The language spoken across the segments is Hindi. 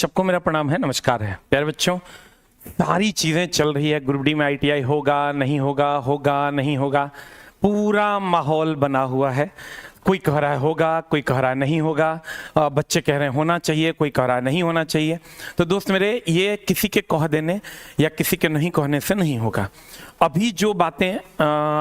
सबको मेरा प्रणाम है, नमस्कार है प्यारे बच्चों। सारी चीजें चल रही है, ग्रुप डी में आईटीआई होगा नहीं होगा, होगा नहीं होगा, पूरा माहौल बना हुआ है। कोई कह रहा है होगा, कोई कह रहा है नहीं होगा, बच्चे कह रहे हैं होना चाहिए, कोई कह रहा है नहीं होना चाहिए। तो दोस्त मेरे, ये किसी के कह देने या किसी के नहीं कहने से नहीं होगा। अभी जो बातें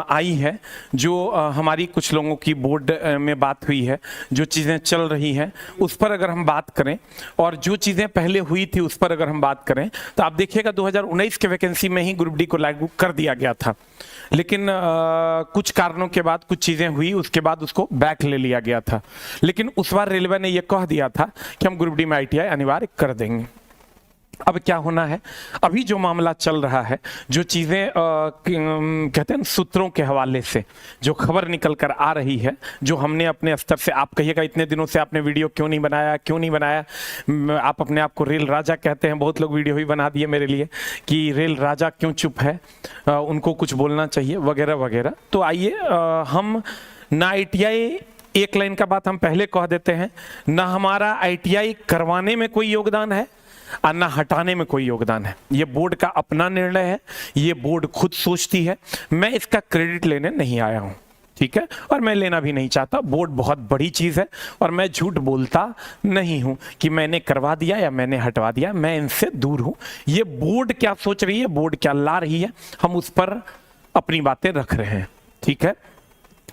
आई है, जो हमारी कुछ लोगों की बोर्ड में बात हुई है, जो चीज़ें चल रही हैं, उस पर अगर हम बात करें और जो चीज़ें पहले हुई थी उस पर अगर हम बात करें, तो आप देखिएगा 2019 के वैकेंसी में ही ग्रुप डी को लागू कर दिया गया था, लेकिन कुछ कारणों के बाद कुछ चीज़ें हुई, उसके बाद उसको बैक ले लिया गया था। लेकिन उस बार रेलवे ने यह कह दिया था कि हम ग्रुप डी में आईटीआई अनिवार्य कर देंगे। अब क्या होना है, अभी जो मामला चल रहा है, जो चीज़ें कहते हैं सूत्रों के हवाले से जो खबर निकल कर आ रही है, जो हमने अपने स्तर से, आप कहिएगा इतने दिनों से आपने वीडियो क्यों नहीं बनाया, क्यों नहीं बनाया। आप अपने आप को रेल राजा कहते हैं, बहुत लोग वीडियो ही बना दिए मेरे लिए कि रेल राजा क्यों चुप है, उनको कुछ बोलना चाहिए वगैरह वगैरह। तो आइए, हम ना आईटीआई, एक लाइन का बात हम पहले कह देते हैं, ना हमारा आईटीआई करवाने में कोई योगदान है और ना हटाने में कोई योगदान है। ये बोर्ड का अपना निर्णय है, ये बोर्ड खुद सोचती है, मैं इसका क्रेडिट लेने नहीं आया हूं, ठीक है, और मैं लेना भी नहीं चाहता। बोर्ड बहुत बड़ी चीज है और मैं झूठ बोलता नहीं हूं कि मैंने करवा दिया या मैंने हटवा दिया, मैं इनसे दूर हूं। ये बोर्ड क्या सोच रही है, बोर्ड क्या ला रही है, हम उस पर अपनी बातें रख रहे हैं, ठीक है।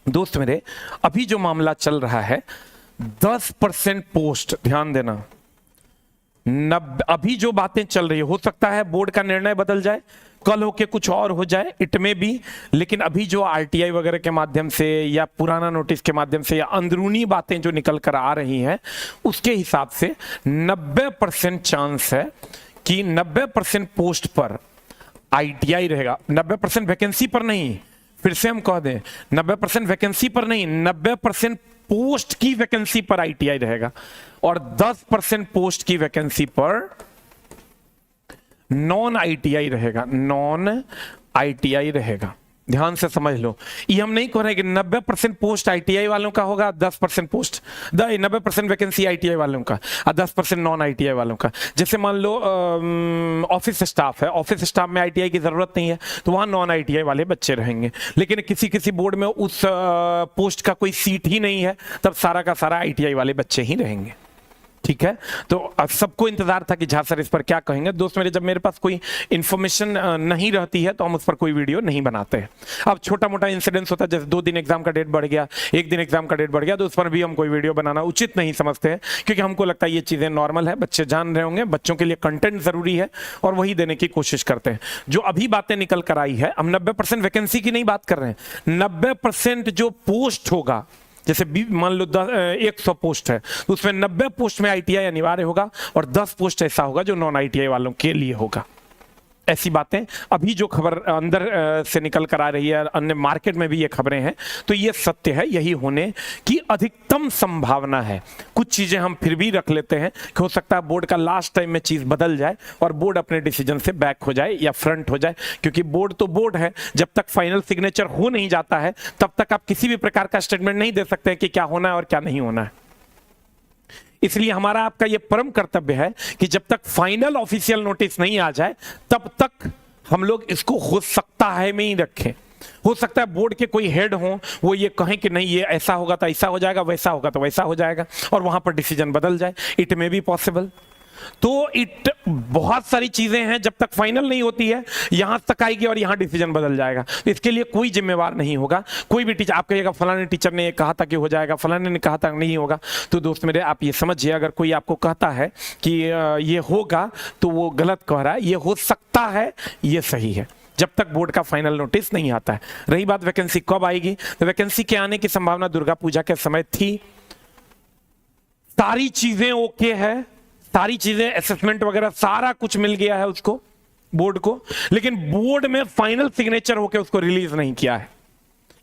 दोस्त मेरे, अभी जो मामला चल रहा है 10% पोस्ट, ध्यान देना, अभी जो बातें चल रही है, हो सकता है बोर्ड का निर्णय बदल जाए, कल होके कुछ और हो जाए, इट में भी, लेकिन अभी जो आरटीआई वगैरह के माध्यम से या पुराना नोटिस के माध्यम से या अंदरूनी बातें जो निकल कर आ रही हैं, उसके हिसाब से 90% चांस है कि 90% पोस्ट पर आईटीआई रहेगा। 90% वैकेंसी पर नहीं, फिर से हम कह दें, 90% वैकेंसी पर नहीं, 90% पोस्ट की वैकेंसी पर आईटीआई रहेगा और 10% पोस्ट की वैकेंसी पर नॉन आईटीआई रहेगा, नॉन आईटीआई रहेगा। ध्यान से समझ लो, ये हम नहीं कह रहे कि 90% पोस्ट आईटीआई वालों का होगा, 10% पोस्ट, 90% वैकेंसी आईटीआई वालों का और 10% नॉन आईटीआई वालों का। जैसे मान लो ऑफिस स्टाफ है, ऑफिस स्टाफ में आईटीआई की जरूरत नहीं है, तो वहां नॉन आईटीआई वाले बच्चे रहेंगे। लेकिन किसी किसी बोर्ड में उस पोस्ट का कोई सीट ही नहीं है, तब सारा का सारा आईटीआई वाले बच्चे ही रहेंगे, ठीक है। तो अब सबको इंतजार था कि झा सर इस पर क्या कहेंगे। दोस्त मेरे, जब मेरे पास कोई इंफॉर्मेशन नहीं रहती है तो हम उस पर कोई वीडियो नहीं बनाते हैं। अब छोटा मोटा इंसिडेंस होता है, जैसे 2 दिन एग्जाम का डेट बढ़ गया, 1 दिन एग्जाम का डेट बढ़ गया, तो उस पर भी हम कोई वीडियो बनाना उचित नहीं समझते हैं, क्योंकि हमको लगता है ये चीजें नॉर्मल है, बच्चे जान रहे होंगे, बच्चों के लिए कंटेंट जरूरी है और वही देने की कोशिश करते हैं। जो अभी बातें निकल कर आई है, हम 90% वैकेंसी की नहीं बात कर रहे हैं, 90% जो पोस्ट होगा, जैसे मान लो 100 पोस्ट है, तो उसमें 90 पोस्ट में आईटीआई अनिवार्य होगा और 10 पोस्ट ऐसा होगा जो नॉन आईटीआई वालों के लिए होगा। ऐसी बातें अभी जो खबर अंदर से निकल कर आ रही है, अन्य मार्केट में भी ये खबरें हैं, तो ये सत्य है, यही होने की अधिकतम संभावना है। कुछ चीजें हम फिर भी रख लेते हैं कि हो सकता है बोर्ड का लास्ट टाइम में चीज बदल जाए और बोर्ड अपने डिसीजन से बैक हो जाए या फ्रंट हो जाए, क्योंकि बोर्ड तो बोर्ड है, जब तक फाइनल सिग्नेचर हो नहीं जाता है तब तक आप किसी भी प्रकार का स्टेटमेंट नहीं दे सकते कि क्या होना है और क्या नहीं होना है। इसलिए हमारा आपका यह परम कर्तव्य है कि जब तक फाइनल ऑफिशियल नोटिस नहीं आ जाए तब तक हम लोग इसको हो सकता है में ही रखें। हो सकता है बोर्ड के कोई हेड हो, वो ये कहें कि नहीं ये ऐसा होगा तो ऐसा हो जाएगा, वैसा होगा तो वैसा हो जाएगा, और वहां पर डिसीजन बदल जाए। इट में बी पॉसिबल। तो बहुत सारी चीजें हैं, जब तक फाइनल नहीं होती है यहां तक आएगी और यहां डिसीजन बदल जाएगा। तो इसके लिए कोई जिम्मेवार नहीं होगा, कोई भी टीचर। आप कहिएगा फलाने टीचर ने कहा था कि हो जाएगा, फलाने ने कहा था नहीं होगा, तो दोस्त मेरे आप ये समझिए, अगर कोई आपको कहता है कि ये होगा तो वो गलत कह रहा है, ये हो सकता है ये सही है, जब तक बोर्ड का फाइनल नोटिस नहीं आता है। रही बात वैकेंसी कब आएगी, तो वैकेंसी के आने की संभावना दुर्गा पूजा के समय थी। सारी चीजें ओके है, सारी चीजें असेसमेंट वगैरह सारा कुछ मिल गया है उसको, बोर्ड को, लेकिन बोर्ड में फाइनल सिग्नेचर होकर उसको रिलीज नहीं किया है,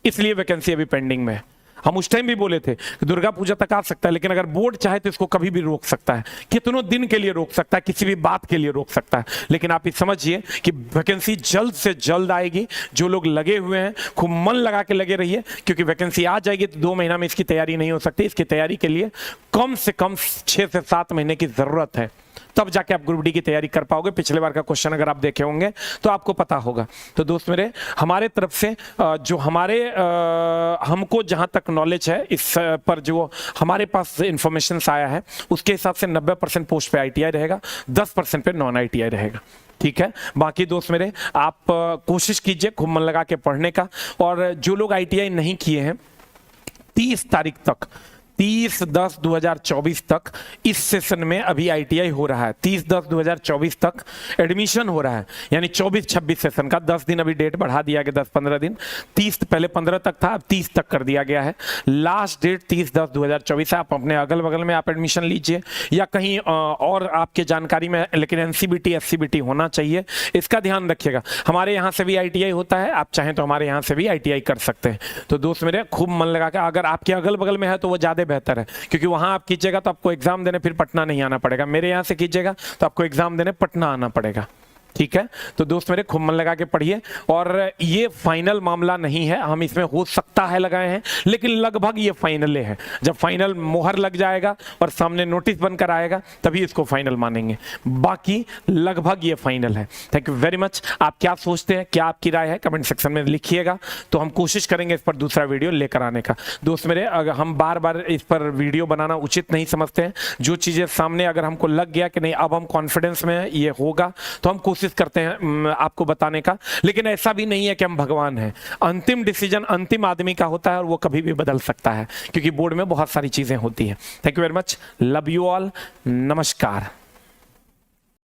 इसलिए वैकेंसी अभी पेंडिंग में है। हम उस टाइम भी बोले थे कि दुर्गा पूजा तक आ सकता है, लेकिन अगर बोर्ड चाहे तो इसको कभी भी रोक सकता है, कितनों दिन के लिए रोक सकता है, किसी भी बात के लिए रोक सकता है। लेकिन आप ये समझिए कि वैकेंसी जल्द से जल्द आएगी। जो लोग लगे हुए हैं खूब मन लगा के लगे रहिए, क्योंकि वैकेंसी आ जाएगी तो 2 महीना में इसकी तैयारी नहीं हो सकती। इसकी तैयारी के लिए कम से कम 6 से 7 महीने की जरूरत है। तब जाके आप ग्रुप डी की तैयारी कर पाओगे। पिछले बार का क्वेश्चन अगर आप देखे होंगे तो आपको पता होगा। तो दोस्त मेरे, हमारे तरफ से जो हमारे हमको जहां तक नॉलेज है इस पर, जो हमारे पास इंफॉर्मेशन आया है उसके हिसाब से 90% पोस्ट पे ITI रहेगा, 10% पे नॉन ITI रहेगा। ठीक है, बाकी दोस्त मेरे आप कोशिश कीजिए खूब मन लगा के पढ़ने का। और जो लोग ITI नहीं किए हैं 30 तारीख तक, 30/10/2024 तक इस सेशन में अभी ITI हो रहा है। 30/10/2024 तक एडमिशन हो रहा है, यानी 24-26 सेशन का 10 दिन अभी डेट बढ़ा दिया गया, 10-15 दिन। 30 पहले 15 तक था, अब 30 तक कर दिया गया है। लास्ट डेट 30/10/2024 है। आप अपने अगल बगल में आप एडमिशन लीजिए या कहीं और आपके जानकारी में, लेकिन NCBT SCBT होना चाहिए, इसका ध्यान रखिएगा। हमारे यहाँ से भी ITI होता है, आप चाहें तो हमारे यहाँ से भी ITI कर सकते हैं। तो दोस्त मेरे खूब मन लगा के, अगर आपके अगल बगल में है तो वो ज़्यादा बेहतर है, क्योंकि वहां आप कीजिएगा तो आपको एग्जाम देने फिर पटना नहीं आना पड़ेगा। मेरे यहां से कीजिएगा तो आपको एग्जाम देने पटना आना पड़ेगा। ठीक है, तो दोस्त मेरे खूब मन लगा के पढ़िए। और ये फाइनल मामला नहीं है, हम इसमें हो सकता है लगाए हैं, लेकिन लगभग ये फाइनल है। जब फाइनल मोहर लग जाएगा और सामने नोटिस बनकर आएगा तभी इसको फाइनल मानेंगे, बाकी लगभग ये फाइनल है। Thank you very much. आप क्या सोचते हैं, क्या आपकी राय है, कमेंट सेक्शन में लिखिएगा, तो हम कोशिश करेंगे इस पर दूसरा वीडियो लेकर आने का। दोस्त मेरे, अगर हम बार बार इस पर वीडियो बनाना उचित नहीं समझते हैं, जो चीज़ें सामने अगर हमको लग गया कि नहीं अब हम कॉन्फिडेंस में ये होगा, तो हम कोशिश करते हैं आपको बताने का। लेकिन ऐसा भी नहीं है कि हम भगवान हैं। अंतिम डिसीजन अंतिम आदमी का होता है और वो कभी भी बदल सकता है, क्योंकि बोर्ड में बहुत सारी चीजें होती हैं। Thank you very much, love you all, नमस्कार।